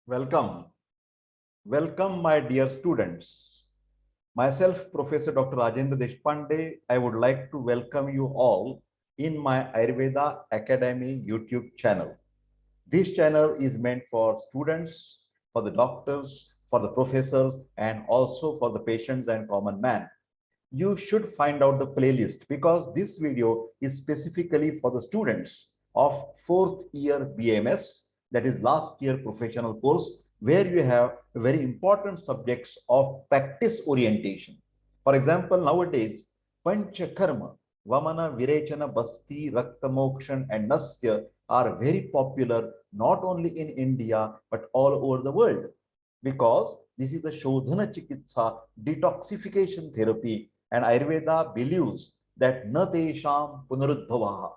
Welcome. Welcome, my dear students. Myself, Professor Dr. Rajendra Deshpande, I would like to welcome you all in my Ayurveda Academy YouTube channel. This channel is meant for students, for the doctors, for the professors, and also for the patients and common man. You should find out the playlist because this video is specifically for the students of fourth year BMS, that is last year professional course, where you have very important subjects of practice orientation. For example, nowadays, Panchakarma, Vamana, Virechana, Basti, Rakta, Mokshan, and Nasya are very popular not only in India but all over the world because this is the Shodhana Chikitsa detoxification therapy, and Ayurveda believes that na tesham punarudbhavaha.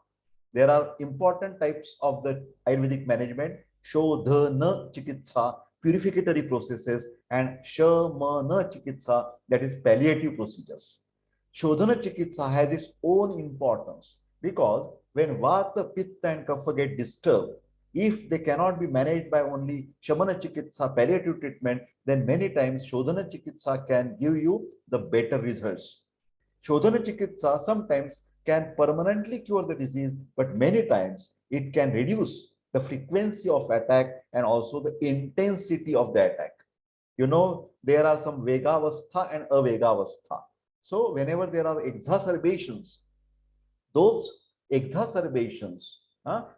There are important types of the Ayurvedic management: Shodhana Chikitsa, purificatory processes, and Shamana Chikitsa, that is palliative procedures. Shodhana Chikitsa has its own importance because when Vata, Pitta, and Kapha get disturbed, if they cannot be managed by only Shamana Chikitsa, palliative treatment, then many times Shodhana Chikitsa can give you the better results. Shodhana Chikitsa sometimes can permanently cure the disease, but many times it can reduce the frequency of attack and also the intensity of the attack. You know, there are some Vegavastha and Avegavastha. So whenever there are exacerbations, those exacerbations,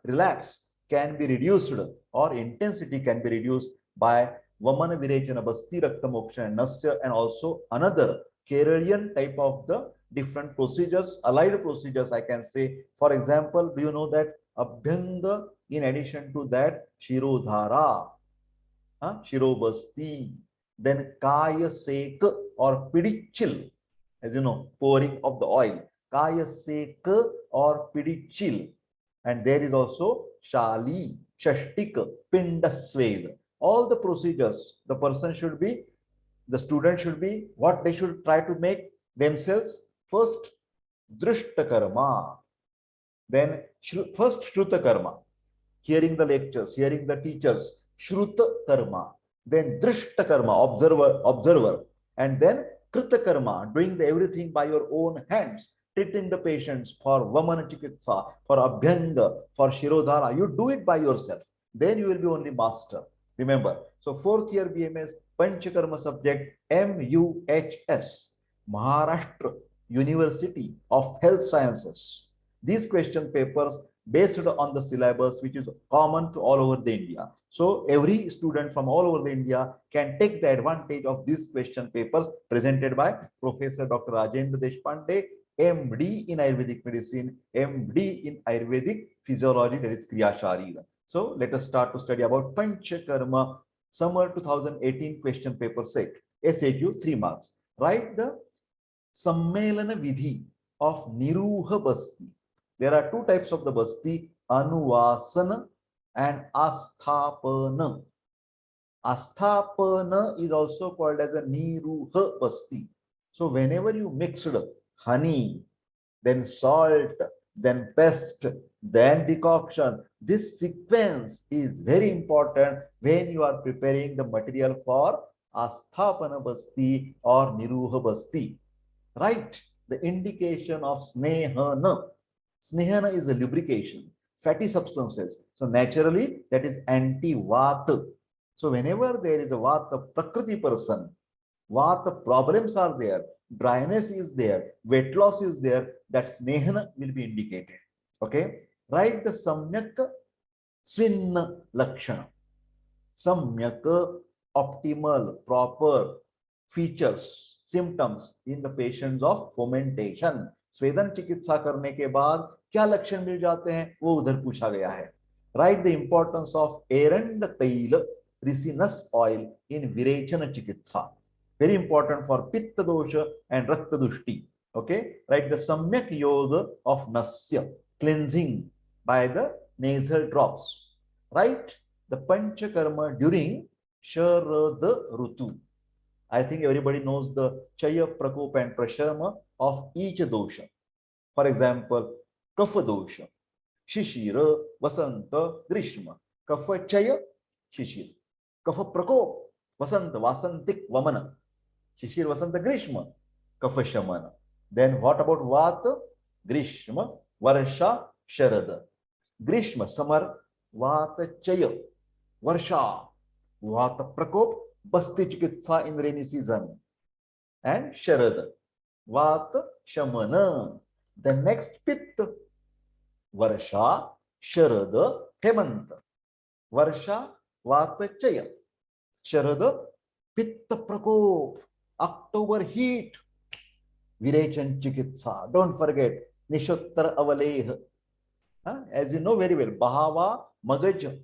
relapse can be reduced or intensity can be reduced by Vamana Virechana Basti Rakta Moksha and Nasya, and also another Keralian type of the different procedures, allied procedures, I can say. For example, do you know that Abhyanga, in addition to that, Shirodhara, Shirobasti, then Kaya Sek or Pidichil, as you know, pouring of the oil, Kaya Sek or Pidichil. And there is also Shali, Shashtik, Pindasved. All the procedures, the person should be, the student should be, what they should try to make themselves. First, Drishta Karma. Then, first Shruta Karma, hearing the lectures, hearing the teachers, Shruta Karma. Then Drishta Karma, observer. And then Krita Karma, doing everything by your own hands, treating the patients for Vamana Chikitsa, for Abhyanga, for Shirodhara. You do it by yourself. Then you will be only master. Remember, so fourth year BMS, Panchakarma subject, MUHS, Maharashtra University of Health Sciences. These question papers based on the syllabus which is common to all over the India. So every student from all over the India can take the advantage of these question papers presented by Professor Dr. Rajendra Deshpande, MD in Ayurvedic Medicine, MD in Ayurvedic Physiology, that is Kriya Sharira. So let us start to study about Panchakarma Summer 2018 question paper set. SAQ 3 marks. Write the Sammelana Vidhi of Niruha Basti. There are two types of the Basti, Anuvasana and Asthapana. Asthapana is also called as a Niruha Basti. So whenever you mixed honey, then salt, then pest, then decoction, this sequence is very important when you are preparing the material for Asthapana Basti or Niruha Basti. Right? The indication of Snehana. Snehana is a lubrication, fatty substances. So naturally, that is anti-Vata. So whenever there is a Vata Prakriti person, Vata problems are there, dryness is there, weight loss is there, that Snehana will be indicated. Okay? Write the Samyak Svinna Lakshana. Samyak, optimal, proper features, symptoms in the patients of fermentation. स्वेदन चिकित्सा करने के बाद क्या लक्षण मिल जाते हैं वो उधर पूछा गया है. राइट द इंपॉर्टेंस ऑफ एरंड तैल रिसिनस ऑयल इन विरेचन चिकित्सा, very important for pitta dosha and rakta dushti. Okay, right, the samyak yoga of nasya, cleansing by the nasal drops. Right, the panchakarma during sharad rutu. I think everybody knows the chaya, prakop and prasharma of each dosha. For example, kapha dosha, shishira, vasanta, grishma. Kapha chaya, shishira. कफ प्रकोप, वसंत वासंतिक वमन, शिशिर वसंत ग्रीष्म, कफ शमन. Then what about Vat? Grishma, Varsha, Sharad. Grishma, summer, Vat Chaya, Varsha, Vat Prakop, Basti Chikitsa in rainy season. And Sharad, Vat Shamana. The next Pitta, Varsha, Sharad, Hemant. Varsha, Vat Chaya, Sharad, Pitta Prakop, October heat. Virechan Chikitsa. Don't forget, Nishottar Avaleh. As you know very well, Bahava Magaj,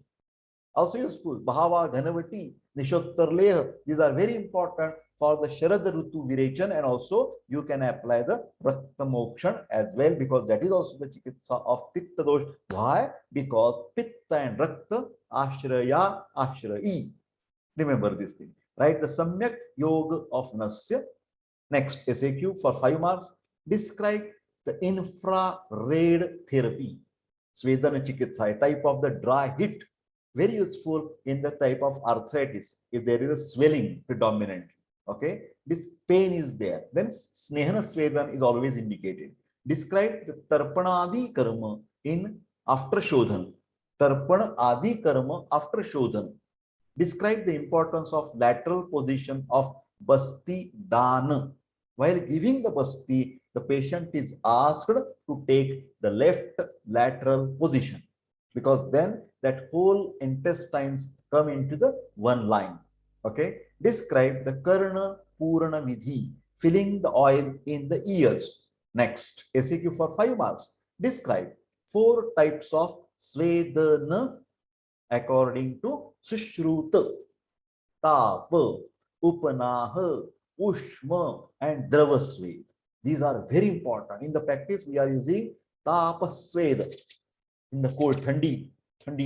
also useful. Bahava Dhanavati, Nishottar Leh. These are very important for the Sharad Rutu Virechan, and also you can apply the Rakta Mokshan as well, because that is also the Chikitsa of Pitta Dosh. Why? Because Pitta and Rakta Ashraya Ashrayi. Remember this thing, right? The Samyak Yoga of Nasya. Next, SAQ for 5 marks. Describe the infrared therapy. Svedana Chikitsa, a type of the dry heat, very useful in the type of arthritis. If there is a swelling predominantly, okay, this pain is there, then Snehana Svedan is always indicated. Describe the Tarpana Adi Karma in after Shodhan. Tarpana Adi Karma after Shodhan. Describe the importance of lateral position of Basti Dana. While giving the Basti, the patient is asked to take the left lateral position, because then that whole intestines come into the one line. Okay. Describe the Karna Purana Vidhi, filling the oil in the ears. Next, SAQ for 5 marks. Describe 4 types of Svedana according to Sushruta, Tapa, Upanaha, Ushma, and Dravasved. These are very important. In the practice, we are using Tapasveda in the cold, Thandi,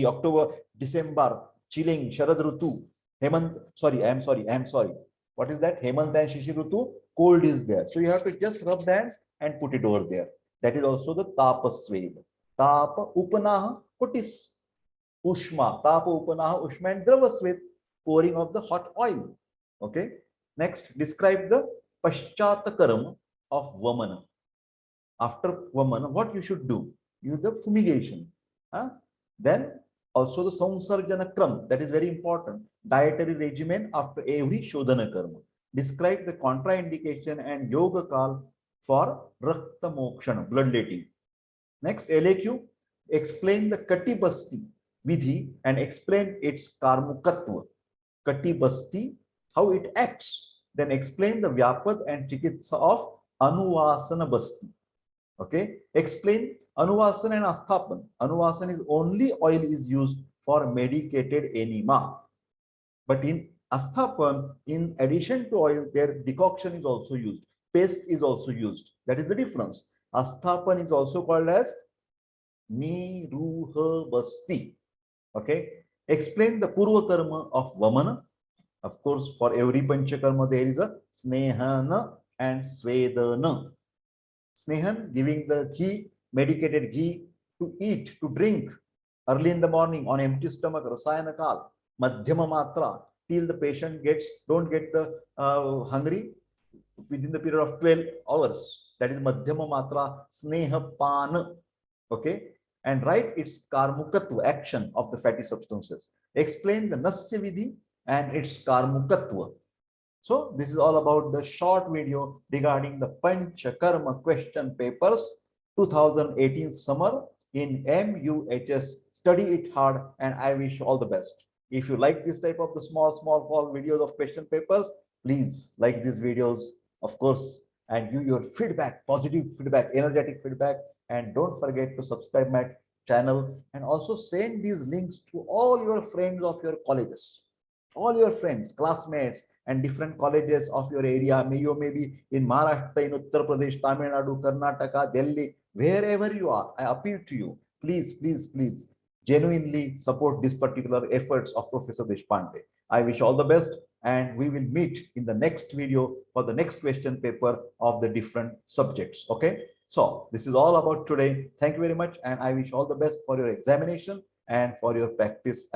October, December, chilling, Sharad Rutu, Hemant, sorry, I am sorry. What is that? Hemant and Shishir Rutu, cold is there. So you have to just rub the hands and put it over there. That is also the Tapasveda. Tapa, Upanaha, Kutis. Ushma, Tapa Upanaha, Ushma, and Dravasved, pouring of the hot oil. Okay. Next, describe the Paschata Karma of Vamana. After Vamana, what you should do? Use the fumigation. Then also the Samsarjana Kram, that is very important. Dietary regimen after every Shodhana Karma. Describe the contraindication and Yoga Kal for Rakta Mokshana, bloodletting. Next, LAQ, explain the Kati Basti Vidhi and explain its Karmukatva. Kati Basti, how it acts. Then explain the Vyapad and Chikitsa of Anuvasana Basti. Okay. Explain Anuvasana and Asthapan. Anuvasana is only oil is used for medicated enema. But in Asthapan, in addition to oil, their decoction is also used. Paste is also used. That is the difference. Asthapan is also called as Niruha Basti. Okay. Explain the Purva Karma of Vamana. Of course, for every Panchakarma, there is a Snehana and Svedana. Snehan, giving the ghee, medicated ghee to eat, to drink early in the morning on empty stomach, Rasayana Kal, Madhyama Matra, till the patient don't get the hungry within the period of 12 hours. That is Madhyama Matra, Sneha Pan. Okay. And write its Karmukatva, action of the fatty substances. Explain the Nasya Vidhi and its Karmukatva. So this is all about the short video regarding the Panchakarma question papers 2018 summer in MUHS. Study it hard, and I wish you all the best. If you like this type of the small videos of question papers, please like these videos, of course, and give your feedback, positive feedback, energetic feedback, and don't forget to subscribe my channel, and also send these links to all your friends of your colleges, all your friends, classmates, and different colleges of your area. Maybe in Maharashtra, in Uttar Pradesh, Tamil Nadu, Karnataka, Delhi, wherever you are, I appeal to you, please genuinely support these particular efforts of Professor Deshpande. I wish all the best, and we will meet in the next video for the next question paper of the different subjects. Okay. So this is all about today. Thank you very much, and I wish all the best for your examination and for your practice.